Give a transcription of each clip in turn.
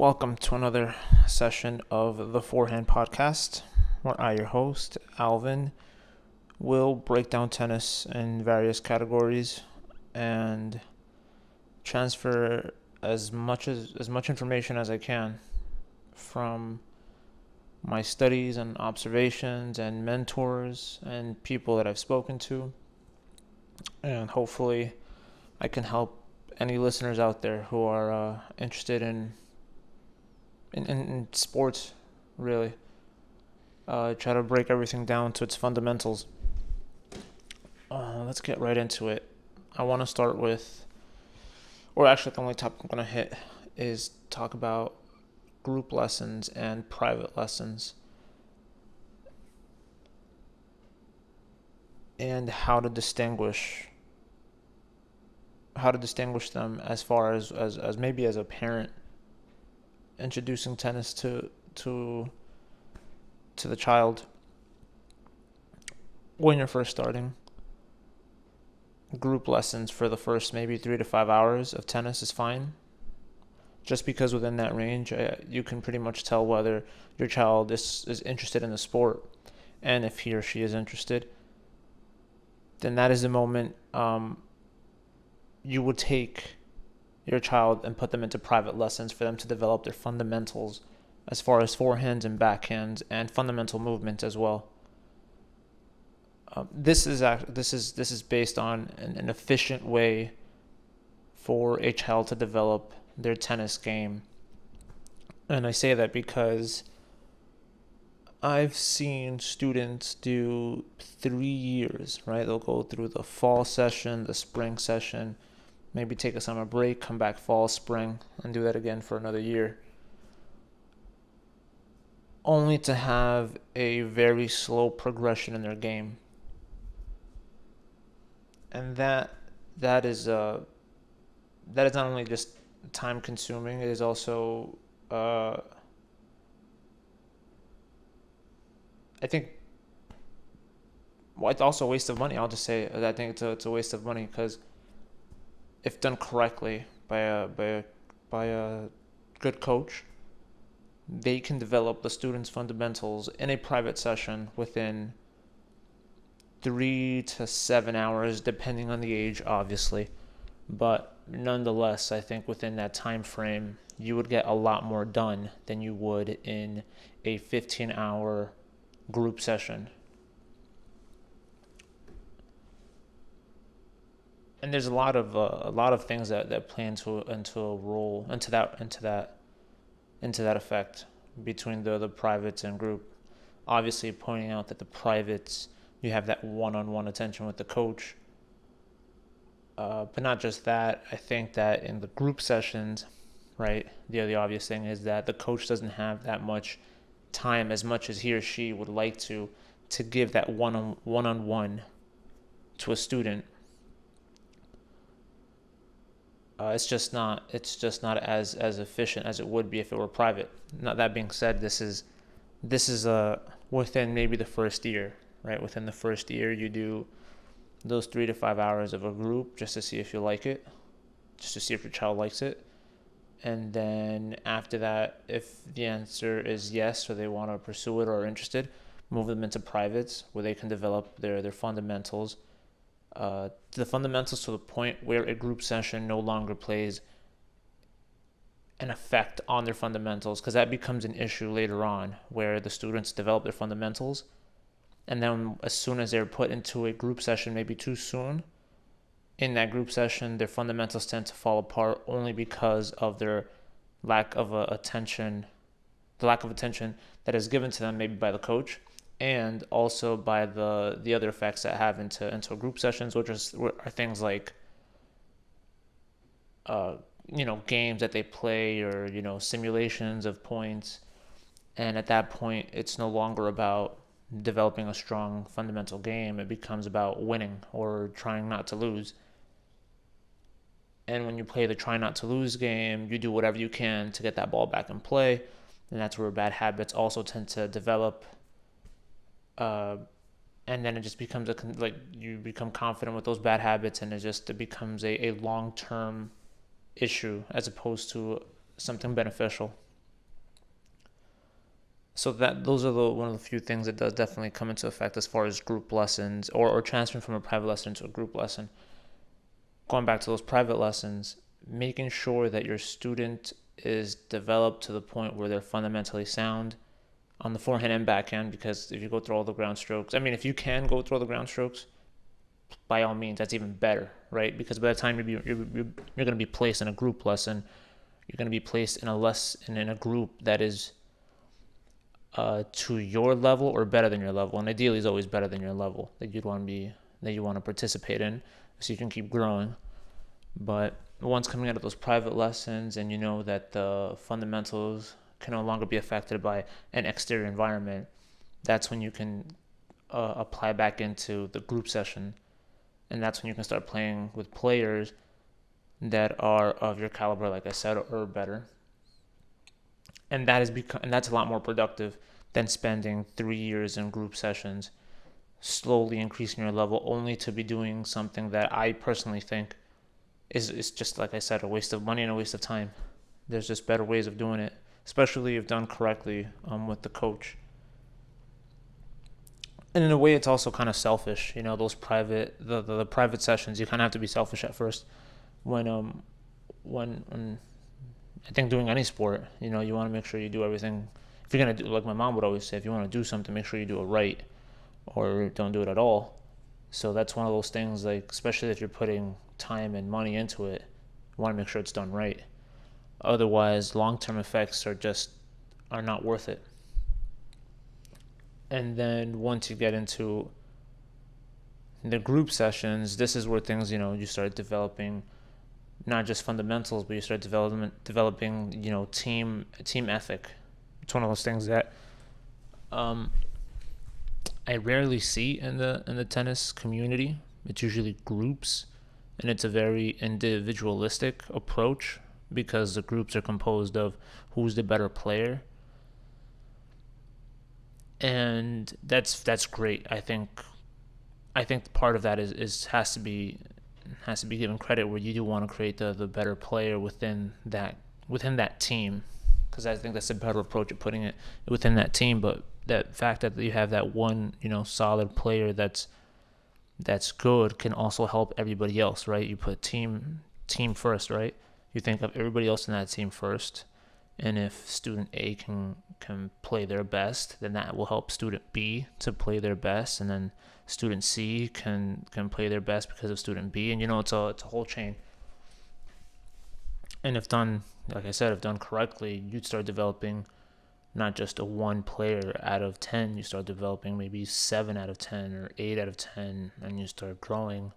Welcome to another session of the Forehand podcast, where I, your host, Alvin, will break down tennis in various categories and transfer as much information as I can from my studies and observations and mentors and people that I've spoken to, and hopefully I can help any listeners out there who are interested in sports, really. Try to break everything down to its fundamentals. Let's get right into it. I want to start with, or actually, the only topic I'm going to hit is talk about group lessons and private lessons and how to distinguish them as far as maybe as a parent introducing tennis to the child when you're first starting. Group lessons for the first maybe 3 to 5 hours of tennis is fine, just because within that range you can pretty much tell whether your child is interested in the sport, and if he or she is interested, then that is the moment you would take your child and put them into private lessons for them to develop their fundamentals as far as forehands and backhands and fundamental movement as well. This is based on an efficient way for a child to develop their tennis game, and I say that because I've seen students do 3 years. Right, they'll go through the fall session, the spring session, maybe take a summer break, come back fall, spring, and do that again for another year, only to have a very slow progression in their game. And that is not only just time consuming, it is also I think, well, it's also a waste of money. I'll just say I think it's a waste of money, because if done correctly by a good coach, they can develop the students' fundamentals in a private session within 3 to 7 hours, depending on the age, obviously. But nonetheless, I think within that time frame, you would get a lot more done than you would in a 15-hour group session. And there's a lot of things that play into that effect between the privates and group. Obviously, pointing out that the privates, you have that one-on-one attention with the coach, but not just that. I think that in the group sessions, right, the obvious thing is that the coach doesn't have that much time, as much as he or she would like to give that one-on-one to a student. It's just not as efficient as it would be if it were private. Now, that being said, this is within maybe the first year, right? Within the first year, you do those 3 to 5 hours of a group just to see if you like it, just to see if your child likes it. And then after that, if the answer is yes, or they want to pursue it or are interested, move them into privates where they can develop their fundamentals. The fundamentals to the point where a group session no longer plays an effect on their fundamentals, because that becomes an issue later on, where the students develop their fundamentals, and then as soon as they're put into a group session, maybe too soon, in that group session, their fundamentals tend to fall apart only because of their lack of attention that is given to them, maybe by the coach, and also by the other effects that have into group sessions, which are things like games that they play, or simulations of points. And at that point, it's no longer about developing a strong fundamental game. It becomes about winning or trying not to lose. And when you play the try not to lose game, you do whatever you can to get that ball back in play, and that's where bad habits also tend to develop. And then it just becomes you become confident with those bad habits, and it becomes a long-term issue as opposed to something beneficial. So that those are one of the few things that does definitely come into effect as far as group lessons or transferring from a private lesson to a group lesson. Going back to those private lessons, making sure that your student is developed to the point where they're fundamentally sound on the forehand and backhand, because if you go through all the ground strokes, I mean, if you can go through all the ground strokes, by all means, that's even better, right? Because by the time you're going to be placed in a group lesson, you're going to be placed in a group that is to your level or better than your level, and ideally is always better than your level that you want to participate in, so you can keep growing. But once coming out of those private lessons, and you know that the fundamentals can no longer be affected by an exterior environment, that's when you can apply back into the group session, and that's when you can start playing with players that are of your caliber, like I said, or better. And that's a lot more productive than spending 3 years in group sessions, slowly increasing your level, only to be doing something that I personally think is just, like I said, a waste of money and a waste of time. There's just better ways of doing it, especially if done correctly with the coach. And in a way, it's also kind of selfish. Those the private sessions, you kind of have to be selfish at first. When I think doing any sport, you want to make sure you do everything. If you're gonna do, like my mom would always say, if you want to do something, make sure you do it right, or don't do it at all. So that's one of those things, like, especially if you're putting time and money into it, you want to make sure it's done right. Otherwise, long-term effects are not worth it. And then once you get into the group sessions, this is where things, you start developing not just fundamentals, but you start developing, team ethic. It's one of those things that I rarely see in the tennis community. It's usually groups, and it's a very individualistic approach, because the groups are composed of who's the better player, and that's great. I think part of that is has to be given credit, where you do want to create the better player within that team, because I think that's a better approach of putting it within that team. But that fact that you have that one solid player that's good can also help everybody else, right? You put team first, right? You think of everybody else in that team first, and if student A can play their best, then that will help student B to play their best, and then student C can play their best because of student B, and it's a whole chain. And if done, like I said, if done correctly, you'd start developing not just a one player out of 10, you start developing maybe 7 out of 10 or 8 out of 10, and you start growing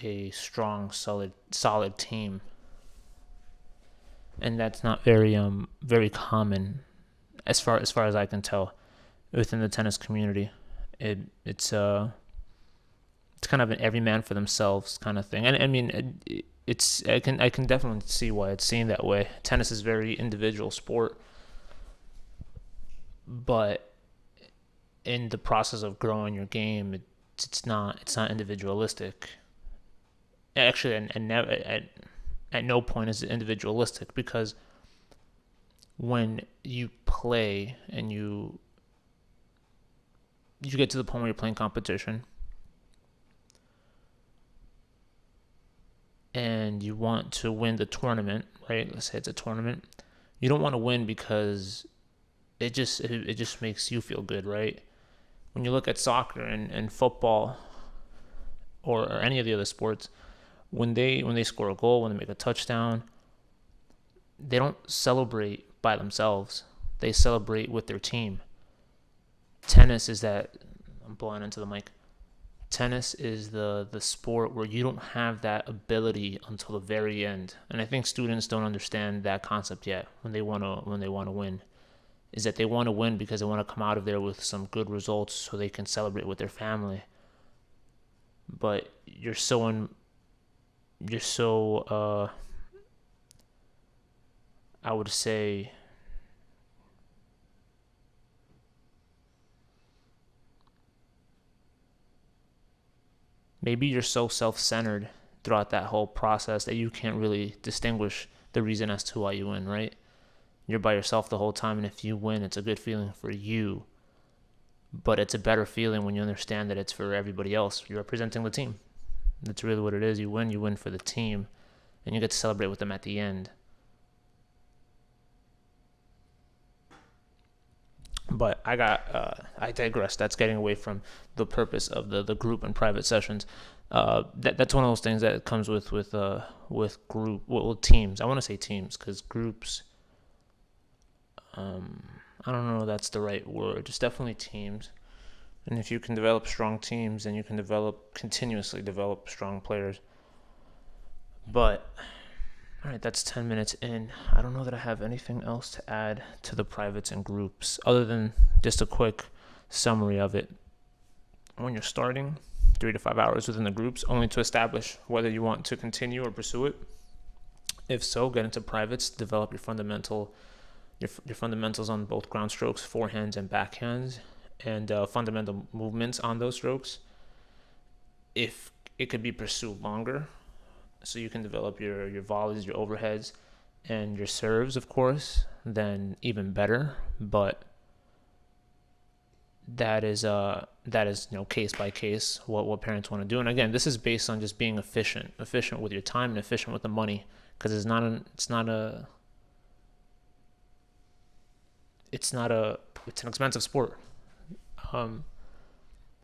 a strong, solid team. And that's not very common, as far as I can tell, within the tennis community. It's kind of an every man for themselves kind of thing. And I mean, I can definitely see why it's seen that way. Tennis is a very individual sport, but in the process of growing your game, it's not individualistic. Actually, and at no point is it individualistic, because when you play and you get to the point where you're playing competition and you want to win the tournament, right? Let's say it's a tournament. You don't want to win because it just makes you feel good, right? When you look at soccer and football or any of the other sports, when they score a goal, when they make a touchdown, they don't celebrate by themselves. They celebrate with their team. Tennis is that, I'm blowing into the mic. Tennis is the sport where you don't have that ability until the very end. And I think students don't understand that concept yet when they want to win. Is that they want to win because they want to come out of there with some good results so they can celebrate with their family. But you're so I would say, maybe you're so self-centered throughout that whole process that you can't really distinguish the reason as to why you win, right? you're by yourself the whole time, and if you win, it's a good feeling for you. But it's a better feeling when you understand that it's for everybody else. You're representing the team. That's really what it is. You win for the team, and you get to celebrate with them at the end. But I digress. That's getting away from the purpose of the group and private sessions. That's one of those things that comes with teams. I want to say teams because groups. I don't know if that's the right word. It's definitely teams. And if you can develop strong teams, then you can continuously develop strong players. But all right, that's 10 minutes in. I don't know that I have anything else to add to the privates and groups other than just a quick summary of it. When you're starting, 3 to 5 hours within the groups, only to establish whether you want to continue or pursue it. If so, get into privates, develop your fundamentals on both ground strokes, forehands and backhands, and fundamental movements on those strokes. If it could be pursued longer, so you can develop your volleys, your overheads, and your serves, of course, then even better. But that is case by case what parents want to do. And again, this is based on just being efficient with your time and efficient with the money, because it's an expensive sport.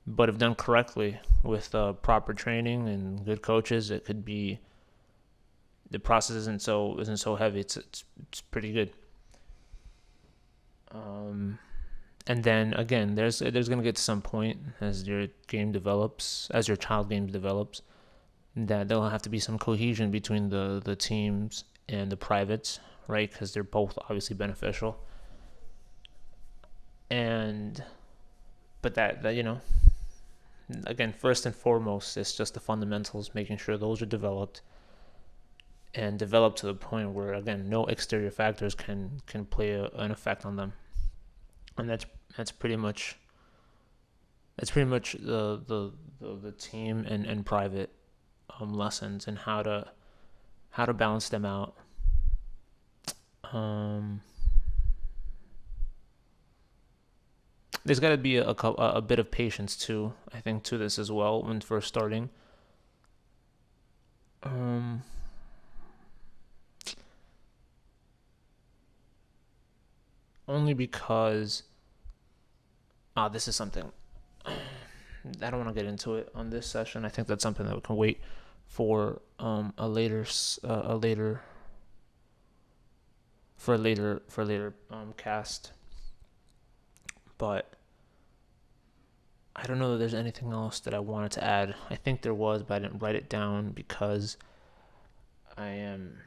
But if done correctly with proper training and good coaches, it could be, the process isn't so heavy. It's pretty good. And then again, there's gonna get to some point as your child game develops, that there'll have to be some cohesion between the teams and the privates, right? Because they're both obviously beneficial. But that again, first and foremost, it's just the fundamentals, making sure those are developed and developed to the point where, again, no exterior factors can play an effect on them. And that's pretty much the team and private lessons and how to balance them out. There's got to be a bit of patience too, I think, to this as well when first starting. Only because this is something I don't want to get into it on this session. I think that's something that we can wait for a later cast. But I don't know that there's anything else that I wanted to add. I think there was, but I didn't write it down because I am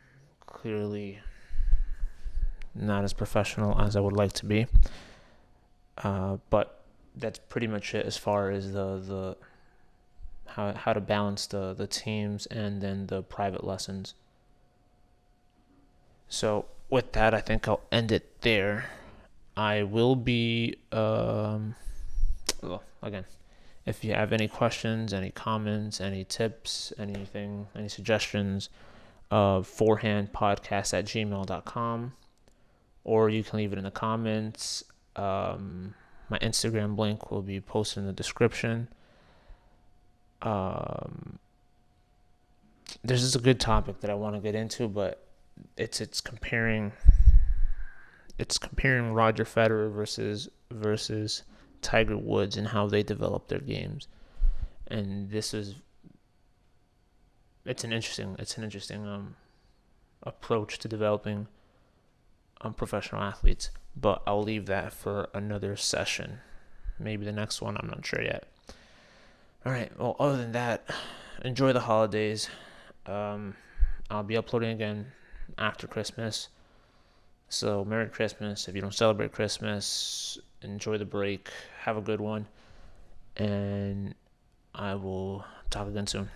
clearly not as professional as I would like to be. But that's pretty much it as far as the how to balance the teams and then the private lessons. So with that, I think I'll end it there. I will be, again, if you have any questions, any comments, any tips, anything, any suggestions, forehandpodcast@gmail.com, or you can leave it in the comments. My Instagram link will be posted in the description. This is a good topic that I want to get into, but it's comparing Roger Federer versus Tiger Woods and how they develop their games. And it's an interesting approach to developing professional athletes. But I'll leave that for another session. Maybe the next one, I'm not sure yet. All right, well, other than that, enjoy the holidays. I'll be uploading again after Christmas. So Merry Christmas. If you don't celebrate Christmas, enjoy the break. Have a good one. And I will talk again soon.